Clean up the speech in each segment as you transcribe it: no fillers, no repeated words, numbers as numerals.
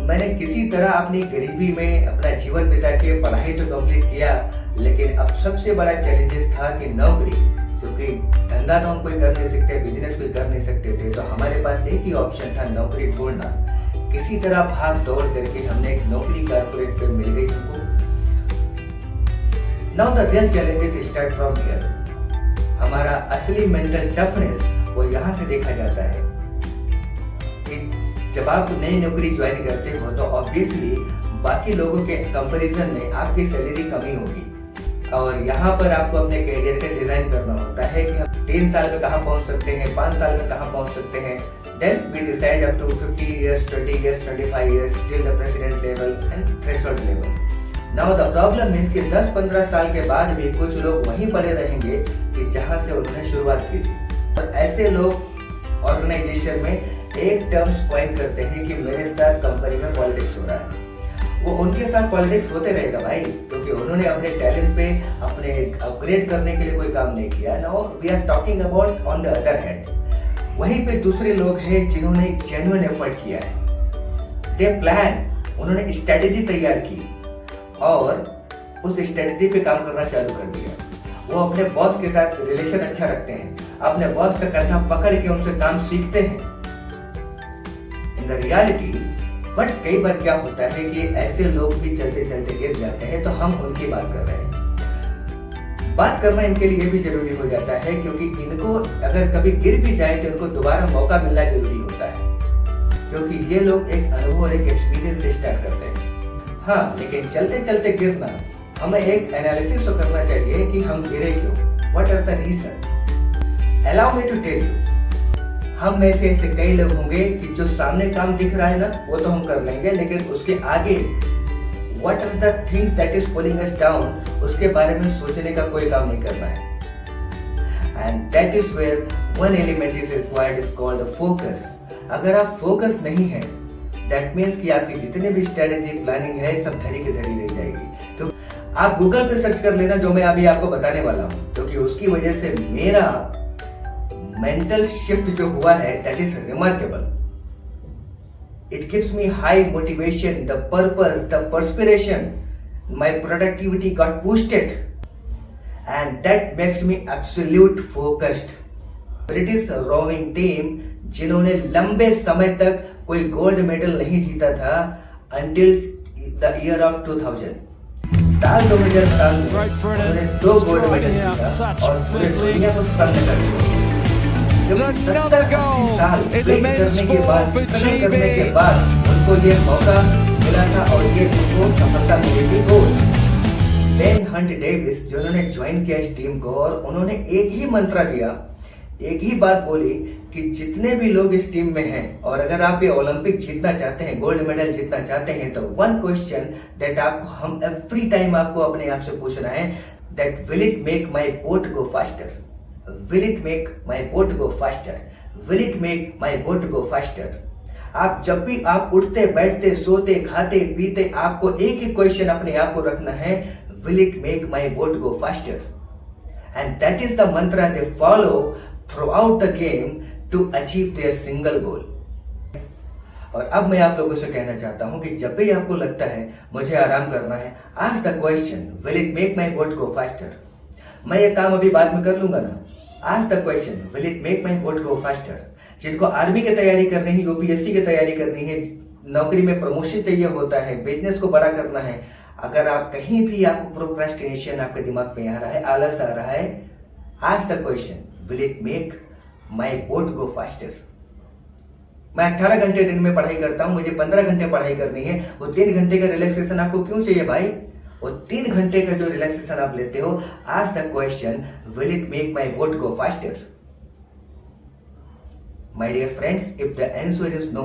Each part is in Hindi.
मैंने किसी तरह अपनी गरीबी में अपना जीवन बिता के पढ़ाई तो कंप्लीट किया, लेकिन अब सबसे बड़ा चैलेंजेस था कि नौकरी, क्योंकि धंधा तो हम कोई कर नहीं सकते, बिजनेस कोई कर नहीं सकते थे, तो हमारे पास एक ही ऑप्शन था, नौकरी ढूंढना। किसी तरह भाग दौड़ करके हमने एक नौकरी कारपोरेट पे मिल गई हमको। Now the real challenges start from here. हमारा असली मेंटल टफनेस वो यहाँ से देखा जाता है कि जब आप नई नौकरी ज्वाइन करते हो तो ऑब्वियसली बाकी लोगों के कंपैरिजन में आपकी सैलरी कमी होगी, और यहाँ पर आपको अपने करियर का डिजाइन करना होता है कि हम 3 साल में कहाँ पहुँच सकते हैं, 5 साल में कहाँ पहुँच सकते हैं। Then we decide up to 50 years, 20 years, 25 years till the president level and threshold level. Now the problem is कि 10-15 साल के बाद भी कुछ लोग वहीं पड़े रहेंगे कि जहाँ से उन्होंने शुरुआत की थी। और ऐसे लोग ऑर्गेनाइजेशन में एक टर्म्स कॉइन करते हैं कि मेरे साथ कंपनी में पॉलिटिक्स हो रहा है। वो उनके साथ पॉलिटिक्स होते रहेगा भाई, क्योंकि उन्होंने अपने टैलेंट पे अपने अपग्रेड करने के लिए कोई काम नहीं किया। Now we are talking about on the other hand, वहीं पे दूसरे लोग हैं जिन्होंने जेन्युइन एफर्ट किया है। दे प्लान, उन्होंने स्ट्रेटेजी तैयार की और उस स्ट्रेटेजी पे काम करना चालू कर दिया। वो अपने बॉस के साथ रिलेशन अच्छा रखते हैं, अपने बॉस का कंधा पकड़ के उनसे काम सीखते हैं। इन द रियलिटी बट कई बार क्या होता है कि ऐसे लोग भी चलते चलते गिर जाते हैं, तो हम उनकी बात कर रहे हैं। बात करना इनके लिए भी जरूरी हो जाता है, क्योंकि इनको अगर कभी गिर भी जाए तो इनको दोबारा मौका मिलना जरूरी होता है, क्योंकि ये लोग एक अनुभव और एक एक्सपीरियंस से स्टार्ट करते हैं। हाँ, लेकिन चलते चलते गिरना, हमें एक एनालिसिस तो करना चाहिए कि हम गिरे क्यों, what are the reason. Allow me to tell you, हम में से ऐसे कई लोग होंगे कि जो सामने काम दिख रहा है ना, वो तो हम कर लेंगे, लेकिन उसके आगे What are the things that is pulling us down, उसके बारे में सोचने का कोई काम नहीं करना है। And that is where one element is required, is called focus. अगर आप फोकस नहीं है, that means कि आपकी जितने भी स्ट्रेटेजी प्लानिंग है सब धरी की धरी रह जाएगी। तो आप गूगल पे सर्च कर लेना जो मैं अभी आपको बताने वाला हूँ, क्योंकि उसकी वजह से मेरा मेंटल शिफ्ट जो हुआ है that is remarkable. It gives me high motivation, the purpose, the perspiration, my productivity got boosted, and that makes me absolute focused. British rowing team जिन्होंने लंबे समय तक कोई गोल्ड मेडल नहीं जीता था until the year of 2000. साल 2000 में उन्होंने 2 गोल्ड मेडल जीता और पूरे दुनिया को संग कर दिया। Another goal in the men's sport for GB. के बाद उनको ये मौका मिला था और ये उनको सफलता मिली थी गोल। बेन हंट डेविस जिन्होंने ज्वाइन किया इस टीम को, और उन्होंने एक ही मंत्र दिया, एक ही बात बोली कि जितने भी लोग इस टीम में हैं और अगर आप ये ओलंपिक जीतना चाहते हैं, गोल्ड मेडल जीतना चाहते हैं, तो वन क्वेश्चन दैट आपको हम एवरी टाइम आपको अपने आप से पूछना है, that will it make my boat go faster, will it make my boat go faster, will it make my boat go faster। आप जब भी आप उठते बैठते सोते खाते पीते, आपको एक ही क्वेश्चन अपने आप को रखना है, will it make my boat go faster, and that is the mantra they follow throughout the game to achieve their single goal। और अब मैं आप लोगों से कहना चाहता हूं कि जब भी आपको लगता है मुझे आराम करना है, ask the question, will it make my boat go faster। मैं ये काम अभी बाद में कर लूंगा ना, Ask the question, will it make my boat go faster। जिनको आर्मी की तैयारी करनी है, यूपीएससी की तैयारी करनी है, नौकरी में प्रमोशन चाहिए होता है, बिजनेस को बड़ा करना है, अगर आप कहीं भी आपको प्रोक्रास्टिनेशन आपके दिमाग में आ रहा है, आलस आ रहा है, ask the question, will it make my boat go faster। मैं 18 घंटे दिन में पढ़ाई करता हूं, मुझे 15 घंटे पढ़ाई करनी है, वो 3 घंटे का रिलैक्सेशन आपको क्यों चाहिए भाई? वो 3 घंटे का जो रिलैक्सेशन आप लेते हो, ask the question, will it make my boat go faster। My dear friends, if the answer is no,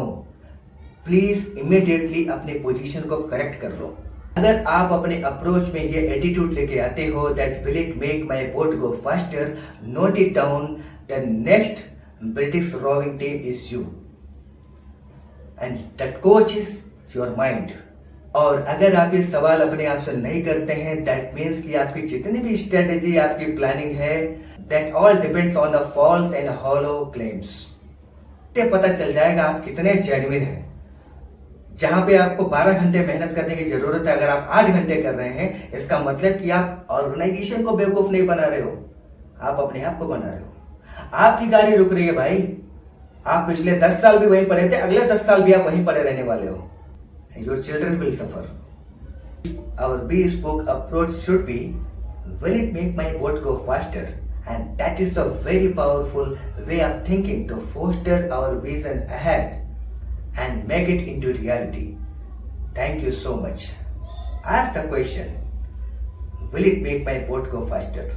please immediately अपने पोजीशन को करेक्ट कर लो। अगर आप अपने अप्रोच में ये एटीट्यूड लेके आते हो, that will it make my boat go faster, note it down, the next British rowing team is you, and that coach is your mind। और अगर आप ये सवाल अपने आप से नहीं करते हैं, दैट मीन्स कि आपकी जितनी भी स्ट्रेटेजी आपकी प्लानिंग है, that all depends on the false and hollow claims. ते पता चल जाएगा आप कितने जेन्युइन हैं। जहां पे आपको 12 घंटे मेहनत करने की जरूरत है, अगर आप 8 घंटे कर रहे हैं, इसका मतलब कि आप ऑर्गेनाइजेशन को बेवकूफ नहीं बना रहे हो, आप अपने आप को बना रहे हो। आपकी गाड़ी रुक रही है भाई, आप पिछले 10 साल भी वहीं पड़े थे, अगले 10 साल भी आप वहीं पड़े रहने वाले हो। Your children will suffer. Our bespoke approach should be, will it make my boat go faster? And that is the very powerful way of thinking to foster our vision ahead and make it into reality. Thank you so much. Ask the question, will it make my boat go faster?